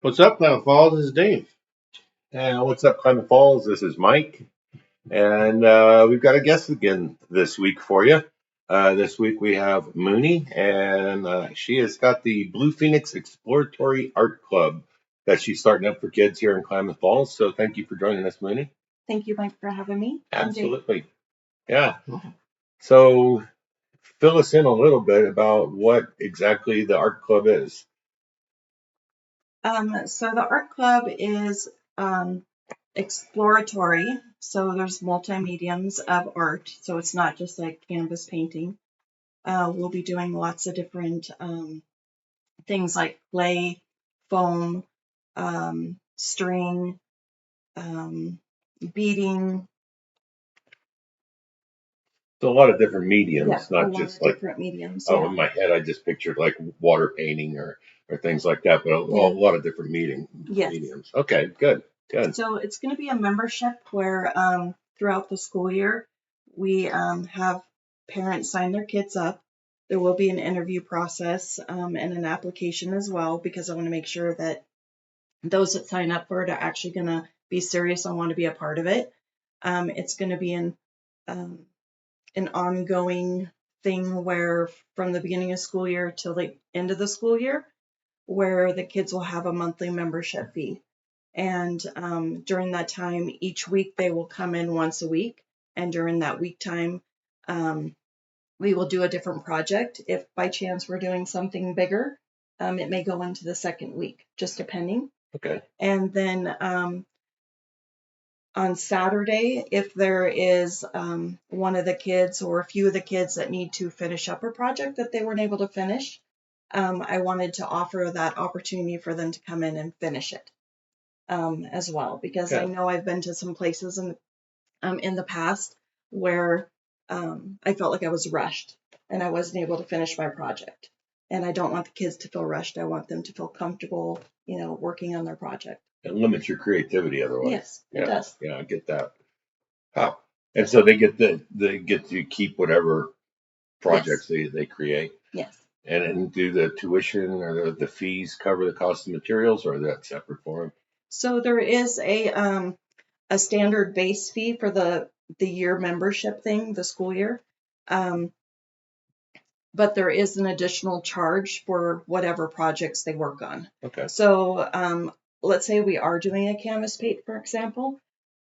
What's up, Klamath Falls? This is Dave. And what's up, Klamath Falls? This is Mike, and we've got a guest again this week for you. This week we have Muny, and she has got the Blue Phoenix Exploratory Art Club that she's starting up for kids here in Klamath Falls. So thank you for joining us, Muny. Thank you, Mike, for having me. Absolutely. Yeah. So fill us in a little bit about what exactly the art club is. So the art club is exploratory. So there's multi-mediums of art. So it's not just like canvas painting. We'll be doing lots of different things like clay, foam, string, beading. So a lot of different mediums, Yeah, a not lot just of like, different mediums. oh, Yeah. in my head, I just pictured like water painting or things like that, but a lot of different mediums. Okay, good. So it's going to be a membership where throughout the school year, we have parents sign their kids up. There will be an interview process and an application as well, because I want to make sure that those that sign up for it are actually going to be serious and want to be a part of it. It's going to be an ongoing thing where from the beginning of school year till the end of the school year, where the kids will have a monthly membership fee. And during that time, each week they will come in once a week. And during that week time, we will do a different project. If by chance we're doing something bigger, it may go into the second week, just depending. Okay. And then on Saturday, if there is one of the kids or a few of the kids that need to finish up a project that they weren't able to finish, I wanted to offer that opportunity for them to come in and finish it as well, because I know I've been to some places in the past where I felt like I was rushed and I wasn't able to finish my project. And I don't want the kids to feel rushed. I want them to feel comfortable, working on their project. It limits your creativity otherwise. Yes, it does. Yeah, I get that. Wow. And so they get to keep whatever projects they create. Yes. And do the tuition or the fees cover the cost of materials, or is that separate for them? So there is a standard base fee for the year membership thing, the school year. But there is an additional charge for whatever projects they work on. Okay. So let's say we are doing a canvas paint, for example.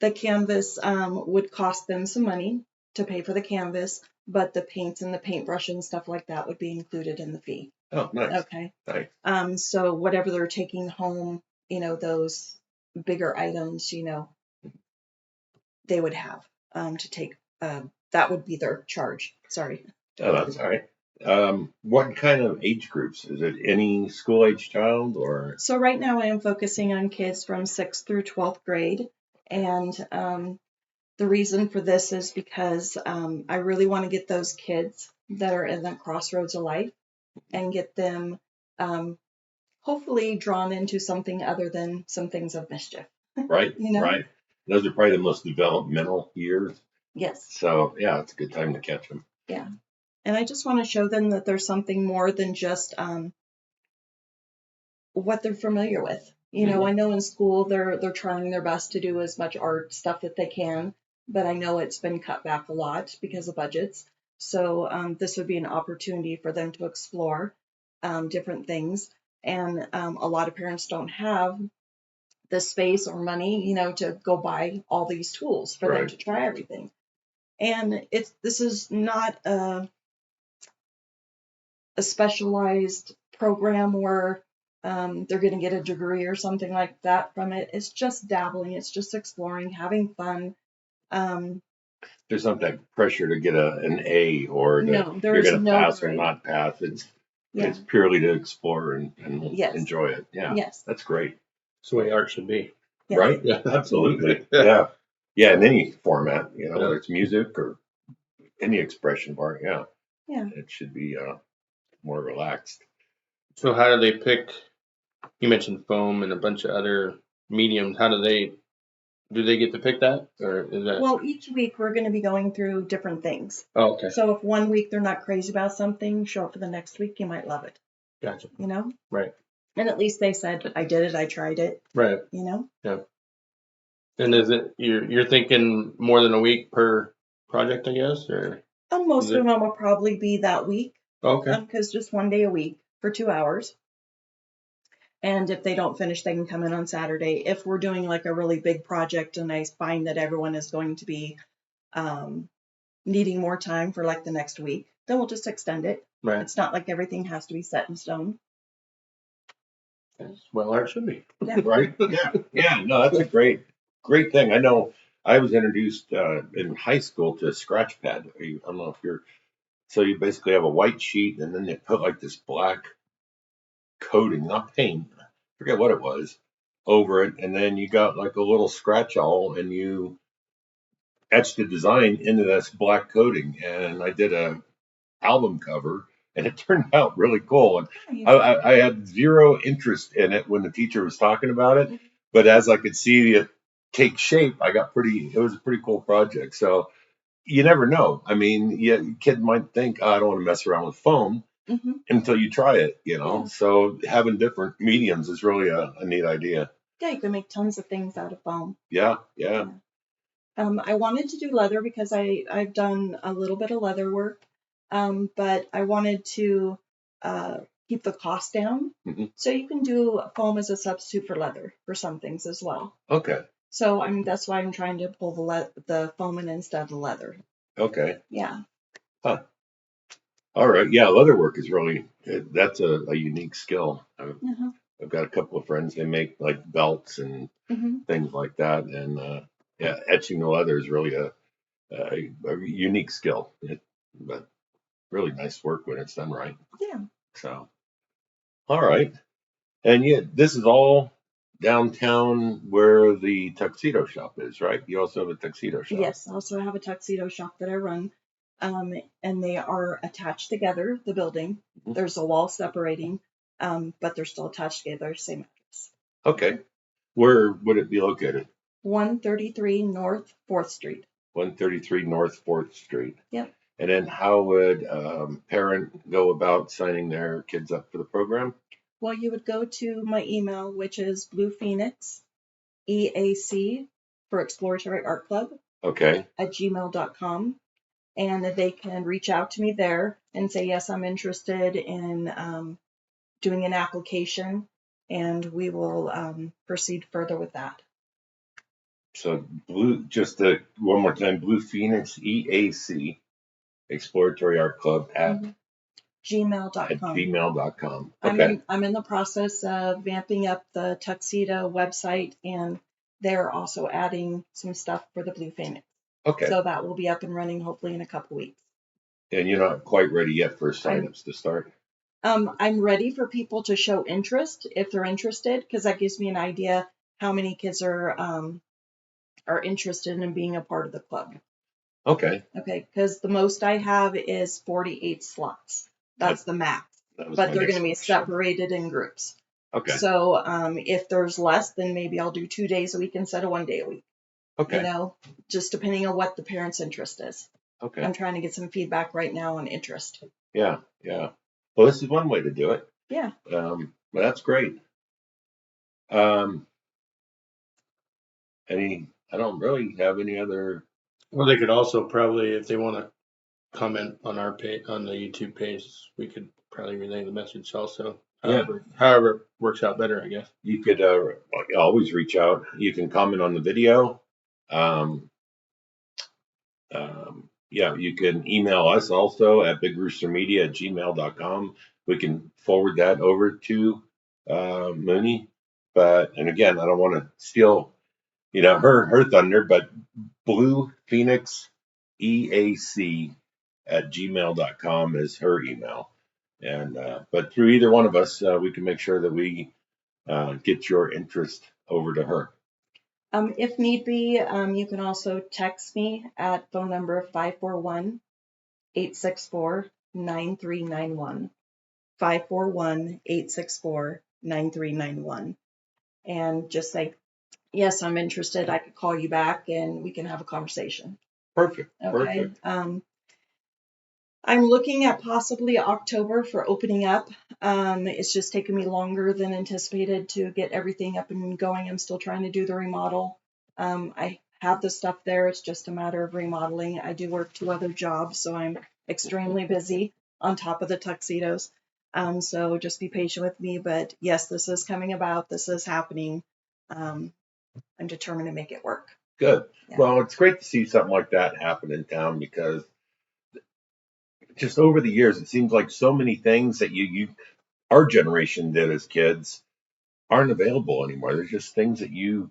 The canvas would cost them some money to pay for the canvas, but the paints and the paintbrush and stuff like that would be included in the fee. Oh, nice. Okay. Nice. So whatever they're taking home, those bigger items, they would have to take. That would be their charge. Sorry. Oh, that's all right. What kind of age groups? Is it any school age child or? So right now I am focusing on kids from 6th through 12th grade. And the reason for this is because I really want to get those kids that are in that crossroads of life and get them hopefully drawn into something other than some things of mischief. Right, right. Those are probably the most developmental years. Yes. So, yeah, it's a good time to catch them. Yeah. And I just want to show them that there's something more than just what they're familiar with. I know in school they're trying their best to do as much art stuff that they can, but I know it's been cut back a lot because of budgets. So this would be an opportunity for them to explore different things. And a lot of parents don't have the space or money, to go buy all these tools for them to try everything. And this is not a specialized program where they're going to get a degree or something like that from it. It's just dabbling. It's just exploring, having fun. There's not that pressure to get an A or you're going to pass or not pass. It's purely to explore and enjoy it. Yeah. Yes. That's great. That's the way art should be. Yes. Right? Yeah, absolutely. Yeah. Yeah, in any format, whether it's music or any expression of art. Yeah. Yeah. It should be more relaxed. So how do they pick? You mentioned foam and a bunch of other mediums. How do they get to pick that, or is that? Well, each week we're going to be going through different things. Oh, okay. So if one week they're not crazy about something, show up for the next week, you might love it. Gotcha. You know? Right. And at least they said, I did it, I tried it, Right. you know? Yeah. And is it you're thinking more than a week per project, I guess, or Most is it? of them will probably be that week, Okay. because just one day a week for 2 hours. And if they don't finish, they can come in on Saturday. If we're doing like a really big project and I find that everyone is going to be needing more time for like the next week, then we'll just extend it. Right. It's not like everything has to be set in stone. Well, it should be. Yeah. Right? Yeah. Yeah. No, that's a great thing. I know I was introduced in high school to a scratch pad. I don't know if you're, so you basically have a white sheet and then they put like this black coating, not paint, I forget what it was, over it. And then you got like a little scratch all and you etched a design into this black coating. And I did a album cover and it turned out really cool. And I had zero interest in it when the teacher was talking about it, but as I could see it take shape, it was a pretty cool project. So you never know. I mean, yeah, kid might think, I don't want to mess around with foam Mm-hmm. until you try it, you know? Yeah. So having different mediums is really a neat idea. Yeah, you can make tons of things out of foam. Yeah. Yeah. I wanted to do leather because I've done a little bit of leather work, but I wanted to keep the cost down. Mm-hmm. So you can do foam as a substitute for leather for some things as well. Okay. So that's why I'm trying to pull the foam in instead of the leather. Okay. Yeah. Huh. All right. Yeah. Leather work is really, that's a unique skill. Uh-huh. I've got a couple of friends, they make like belts and Mm-hmm. things like that. And yeah, etching the leather is really a unique skill, but really nice work when it's done right. Yeah. So, all right. And yeah, this is all downtown where the tuxedo shop is, right? You also have a tuxedo shop. Yes. I also have a tuxedo shop that I run, and they are attached together, the building. Mhm. There's a wall separating, but they're still attached together, same address. Okay. Where would it be located? 133 North 4th Street. 133 North 4th Street. Yep. And then how would parent go about signing their kids up for the program? Well, you would go to my email, which is Blue Phoenix EAC for Exploratory Art Club Okay. at gmail.com. And they can reach out to me there and say, yes, I'm interested in doing an application, and we will proceed further with that. So one more time, Blue Phoenix EAC, Exploratory Art Club at gmail.com. gmail.com. Okay. I'm in the process of vamping up the tuxedo website, and they're also adding some stuff for the Blue Phoenix. Okay. So that will be up and running hopefully in a couple weeks. And you're not quite ready yet for signups to start? I'm ready for people to show interest if they're interested, because that gives me an idea how many kids are interested in being a part of the club. Okay. Okay, because the most I have is 48 slots. That's the max. But they're going to be separated in groups. Okay. So if there's less, then maybe I'll do 2 days a week instead of 1 day a week. Okay. You know, just depending on what the parents' interest is. Okay. I'm trying to get some feedback right now on interest. Yeah. Yeah. Well, this is one way to do it. Yeah. But that's great. I don't really have any other. Well, they could also probably, if they want to comment on our page, on the YouTube page, we could probably relay the message also. However it works out better, I guess. You could always reach out. You can comment on the video. Yeah, you can email us also at bigroostermedia@gmail.com. We can forward that over to Muny. And again, I don't want to steal, her thunder, but Blue Phoenix EAC at gmail.com is her email. And but through either one of us, we can make sure that we get your interest over to her. If need be, you can also text me at phone number 541-864-9391. 541-864-9391. And just say, yes, I'm interested. I could call you back and we can have a conversation. Perfect. Okay. I'm looking at possibly October for opening up. It's just taken me longer than anticipated to get everything up and going. I'm still trying to do the remodel. I have the stuff there. It's just a matter of remodeling. I do work 2 other jobs, so I'm extremely busy on top of the tuxedos. So just be patient with me. But yes, this is coming about. This is happening. I'm determined to make it work. Good. Yeah. Well, it's great to see something like that happen in town because just over the years, it seems like so many things that our generation did as kids aren't available anymore. There's just things that you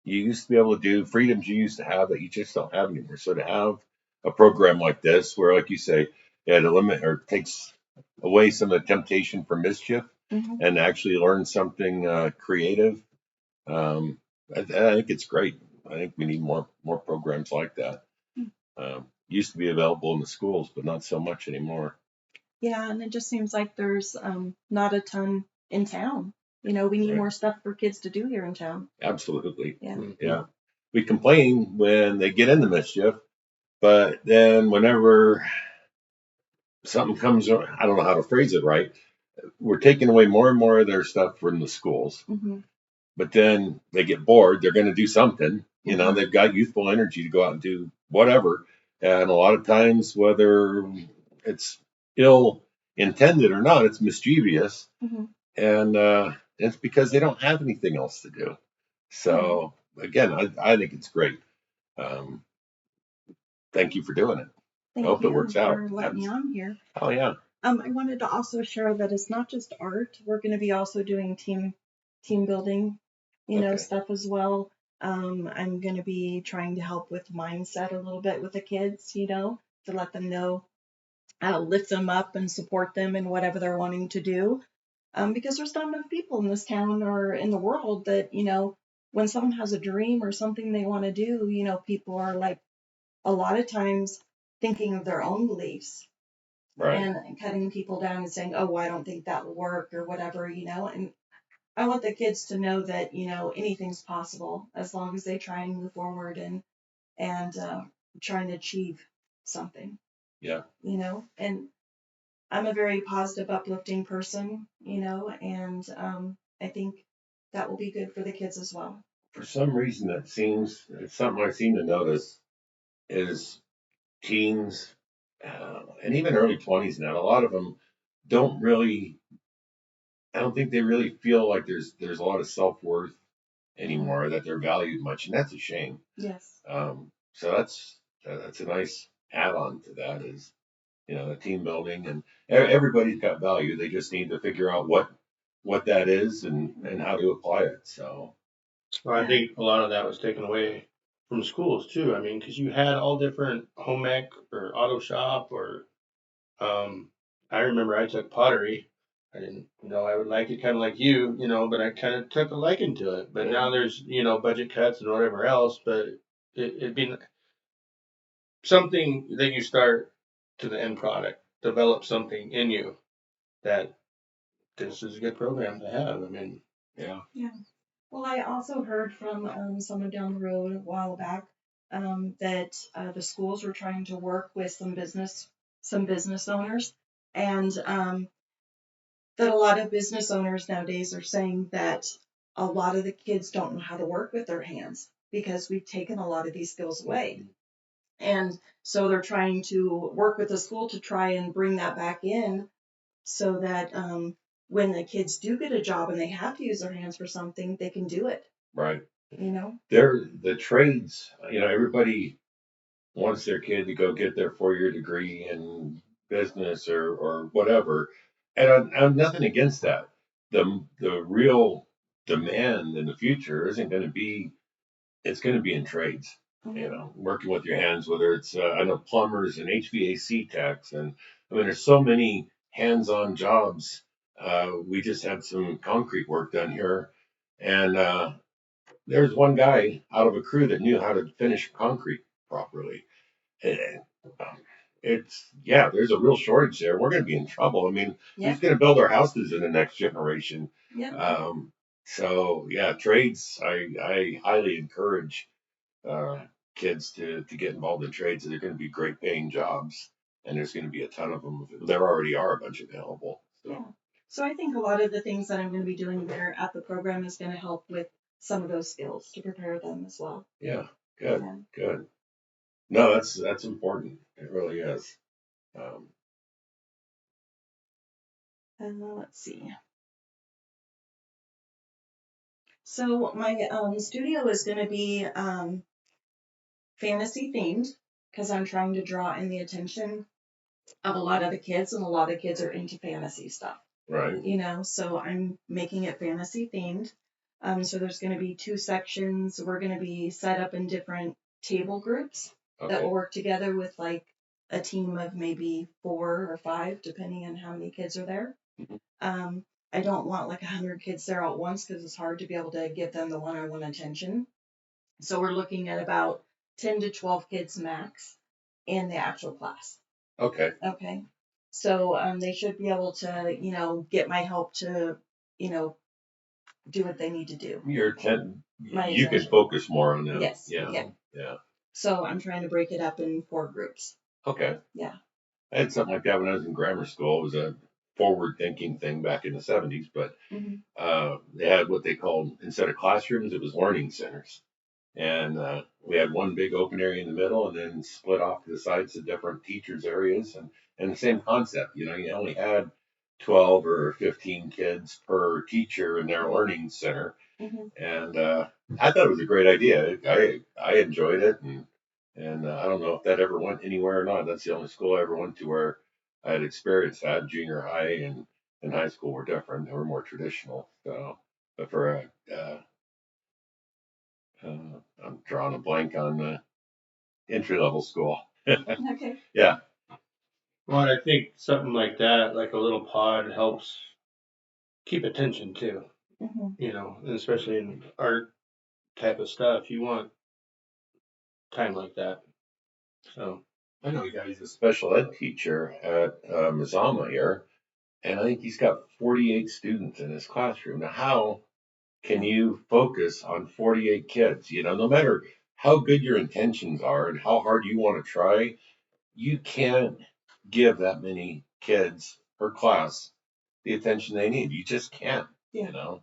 used to be able to do, freedoms you used to have that you just don't have anymore. So to have a program like this, where, like you say, it takes away some of the temptation for mischief Mhm. and actually learn something creative, I think it's great. I think we need more programs like that. Used to be available in the schools, but not so much anymore. Yeah, and it just seems like there's not a ton in town. We need Right. more stuff for kids to do here in town. Absolutely. Yeah. Yeah. We complain when they get into mischief, but then whenever something comes, I don't know how to phrase it right, we're taking away more and more of their stuff from the schools. Mm-hmm. But then they get bored, they're going to do something. Mhm. They've got youthful energy to go out and do whatever. And a lot of times, whether it's ill intended or not, it's mischievous. Mm-hmm. And it's because they don't have anything else to do. So, again, I think it's great. Um, Thank you for doing it. I Thank hope it you works out. for letting me on here. Oh, yeah. I wanted to also share that it's not just art. We're going to be also doing team building, Okay. stuff as well. I'm going to be trying to help with mindset a little bit with the kids, to let them know, lift them up and support them in whatever they're wanting to do. Because there's not enough people in this town or in the world that, when someone has a dream or something they want to do, people are like a lot of times thinking of their own beliefs Right. and cutting people down and saying, oh, well, I don't think that will work or whatever, and I want the kids to know that, anything's possible as long as they try and move forward and trying to achieve something. Yeah. And I'm a very positive, uplifting person, and I think that will be good for the kids as well. For some reason, it's something I seem to notice is teens and even early 20s now, a lot of them don't really, I don't think they really feel like there's a lot of self-worth anymore, that they're valued much. And that's a shame. Yes. So that's a nice add-on to that is, the team building and everybody's got value. They just need to figure out what that is and how to apply it. So, Well, I think a lot of that was taken away from schools too. I mean, because you had all different home ec or auto shop or I remember I took pottery. I didn't know I would like it kind of like but I kind of took a liking to it. But now there's budget cuts and whatever else. But it'd be something that you start to the end product, develop something in you that this is a good program to have. I mean, yeah. Yeah. Well, I also heard from someone down the road a while back that the schools were trying to work with some business owners, and that a lot of business owners nowadays are saying that a lot of the kids don't know how to work with their hands because we've taken a lot of these skills away. And so they're trying to work with the school to try and bring that back in so that when the kids do get a job and they have to use their hands for something, they can do it. Right. They're the trades, everybody wants their kid to go get their 4-year degree in business or whatever. And I'm nothing against that. The real demand in the future isn't going to be, it's going to be in trades, working with your hands, whether it's, I know plumbers and HVAC techs. And I mean, there's so many hands-on jobs. We just had some concrete work done here. And there's one guy out of a crew that knew how to finish concrete properly. And, there's a real shortage there. We're going to be in trouble. I mean, who's going to build our houses in the next generation? Yeah. So yeah, trades. I highly encourage uh, kids to get involved in trades. They're going to be great paying jobs, and there's going to be a ton of them. There already are a bunch available. Yeah. So I think a lot of the things that I'm going to be doing there at the program is going to help with some of those skills to prepare them as well. Yeah, good, Yeah. good. No, that's important. It really is. Um, Let's see. So my studio is going to be fantasy themed because I'm trying to draw in the attention of a lot of the kids, and a lot of kids are into fantasy stuff. right. So I'm making it fantasy themed. So there's going to be 2 sections. We're going to be set up in different table groups that will Okay. work together with like a team of maybe 4 or 5, depending on how many kids are there. Mhm. I don't want like 100 kids there at once because it's hard to be able to give them the one-on-one attention. So we're looking at about 10 to 12 kids max in the actual class. Okay. Okay. So they should be able to, get my help to, do what they need to do. You can attention. focus more on them. Yes. Yeah. Yeah. Yeah. So I'm trying to break it up in 4 groups. Okay. Yeah. I had something like that when I was in grammar school. It was a forward thinking thing back in the 70s, but Mm-hmm. they had what they called, instead of classrooms, it was learning centers. And we had one big open area in the middle and then split off to the sides to different teachers' areas. And the same concept, you only had 12 or 15 kids per teacher in their learning center. Mm-hmm. And I thought it was a great idea. I enjoyed it, and I don't know if that ever went anywhere or not. That's the only school I ever went to where I had experienced that. Junior high and high school were different; they were more traditional. So, but for I'm drawing a blank on entry level school. Okay. Yeah. Well, I think something like that, like a little pod, helps keep attention too. Mm-hmm. And especially in art type of stuff, you want time like that. So I know a guy who's a special ed teacher at Mazama here, and I think he's got 48 students in his classroom. Now, how can you focus on 48 kids? No matter how good your intentions are and how hard you want to try, you can't give that many kids per class the attention they need. You just can't, Yeah.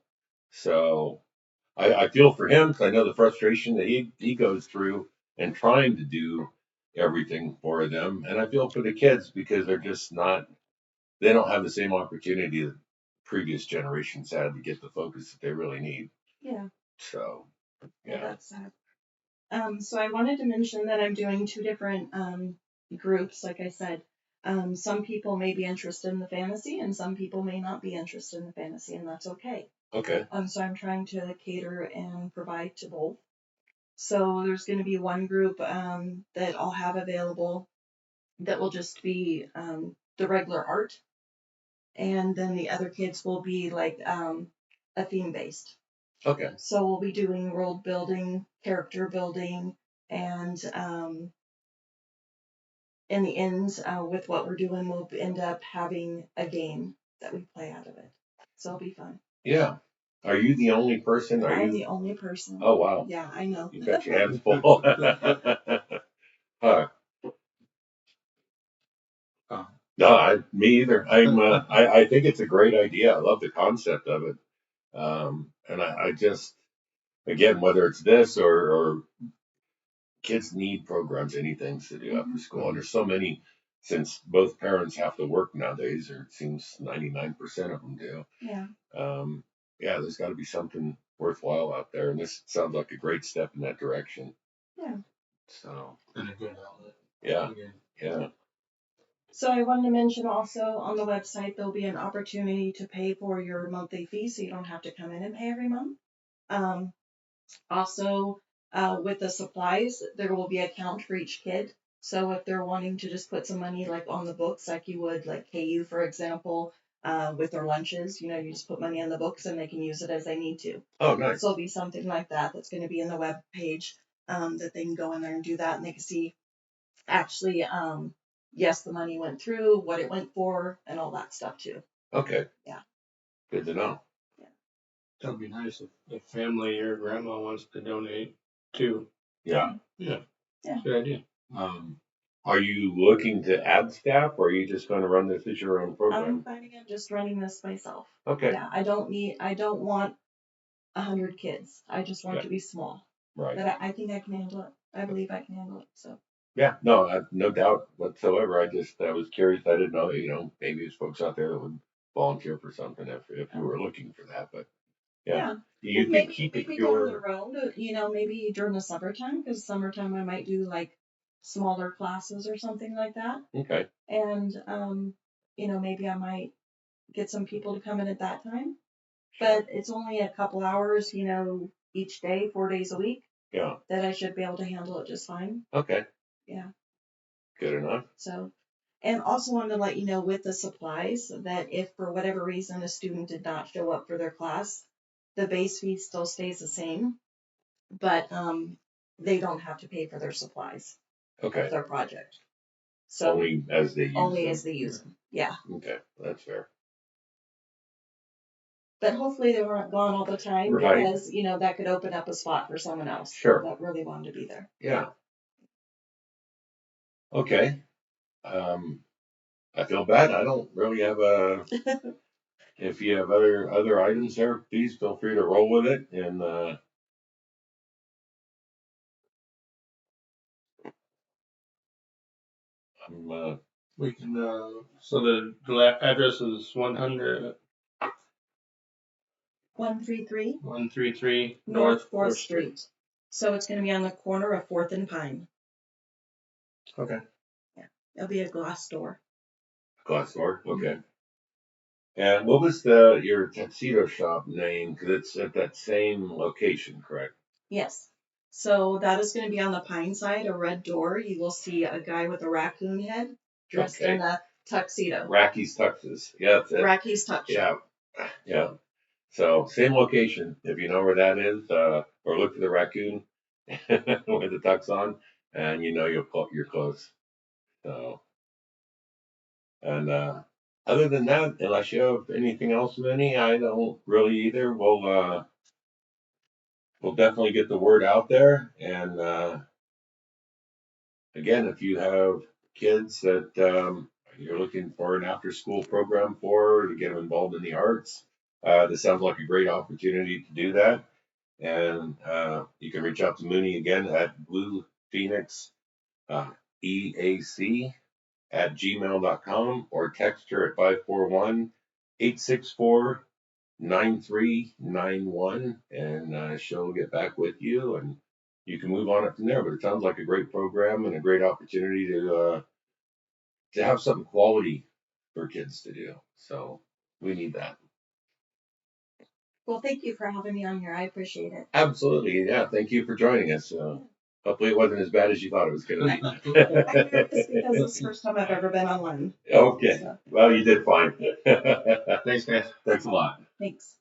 So I feel for him because I know the frustration that he goes through and trying to do everything for them. And I feel for the kids because they're just not, they don't have the same opportunity that previous generations had to get the focus that they really need. Yeah. So, Yeah, yeah. that's sad. So I wanted to mention that I'm doing 2 different groups, like I said. Some people may be interested in the fantasy, and some people may not be interested in the fantasy, and that's okay. Okay. So I'm trying to cater and provide to both. So there's going to be one group that I'll have available that will just be the regular art, and then the other kids will be like a theme based. Okay. So we'll be doing world building, character building, and in the end, with what we're doing, we'll end up having a game that we play out of it. So it'll be fun. Yeah. Are you the only person? I'm the only person. Oh, wow. Yeah, I know. You've got your hands full. Huh. oh, No, me either. I think it's a great idea. I love the concept of it. And I just, again, whether it's this or kids need programs, anything to do after school. And there's so many, since both parents have to work nowadays, or it seems 99% of them do. Yeah. Um, yeah, there's got to be something worthwhile out there. And this sounds like a great step in that direction. Yeah. So, and a good outlet. yeah, Again. yeah. So I wanted to mention also on the website there'll be an opportunity to pay for your monthly fee, so you don't have to come in and pay every month. Also, with the supplies, there will be a count for each kid. So if they're wanting to just put some money like on the books, like you would like KU, for example, with their lunches, you just put money on the books and they can use it as they need to. Oh, nice. So it'll be something like that that's going to be in the web page that they can go in there and do that, and they can see actually, yes, the money went through, what it went for, and all that stuff too. Okay. Yeah. Good to know. That would be nice if family or grandma wants to donate too. Yeah. Yeah. Yeah. Good idea. Are you looking to add staff, or are you just going to run this as your own I'm program? planning on just running this myself. Okay. Yeah, I don't want 100 kids. I just want it Yeah. to be small. Right. But I think I can handle it. I believe I can handle it. So. Yeah, no, no doubt whatsoever. I was curious. I didn't know, maybe there's folks out there that would volunteer for something if you were looking for that. But yeah, you can keep it maybe your. down the road, maybe during the summertime, because summertime I might do like smaller classes or something like that. Okay. And, maybe I might get some people to come in at that time. But it's only a couple hours, each day, 4 days a week. Yeah. That I should be able to handle it just fine. Okay. Yeah. Good enough. So, and also wanted to let you know with the supplies that if for whatever reason a student did not show up for their class, the base fee still stays the same, but they don't have to pay for their supplies. Okay. Their project. So only as they use them. Yeah. Okay, that's fair. But hopefully they weren't gone all the time Right. because, that could open up a spot for someone else. Sure. That really wanted to be there. Yeah. Okay. I feel bad. I don't really have a. If you have other items there, please feel free to roll with it. And We can, so the address is 133 North 4th Street. So it's going to be on the corner of 4th and Pine. Okay. Yeah. It'll be a glass door. Glass door. Okay. And what was your tuxedo shop name? Because it's at that same location, correct? Yes. So that is going to be on the Pine side, a red door. You will see a guy with a raccoon head dressed in a tuxedo. Racky's Tuxes. Yeah, that's it. Racky's Tuxes. Yeah. Yeah. So same location. If you know where that is, or look for the raccoon with the tux on, and you're close. So, and other than that, unless you have anything else, Vinny, I don't really either. We'll definitely get the word out there. And again, if you have kids that you're looking for an after-school program for to get them involved in the arts, this sounds like a great opportunity to do that. And you can reach out to Muny again at bluephoenix EAC@gmail.com or text her at 541-864-9391, and she'll get back with you and you can move on it from there. But it sounds like a great program and a great opportunity to have something quality for kids to do. So we need that. Well, thank you for having me on here. I appreciate it. Absolutely. Yeah. Thank you for joining us. Hopefully it wasn't as bad as you thought it was going to be. I'm nervous because it's the first time I've ever been online. Okay. So. Well, you did fine. Thanks, guys. Thanks a lot. Thanks.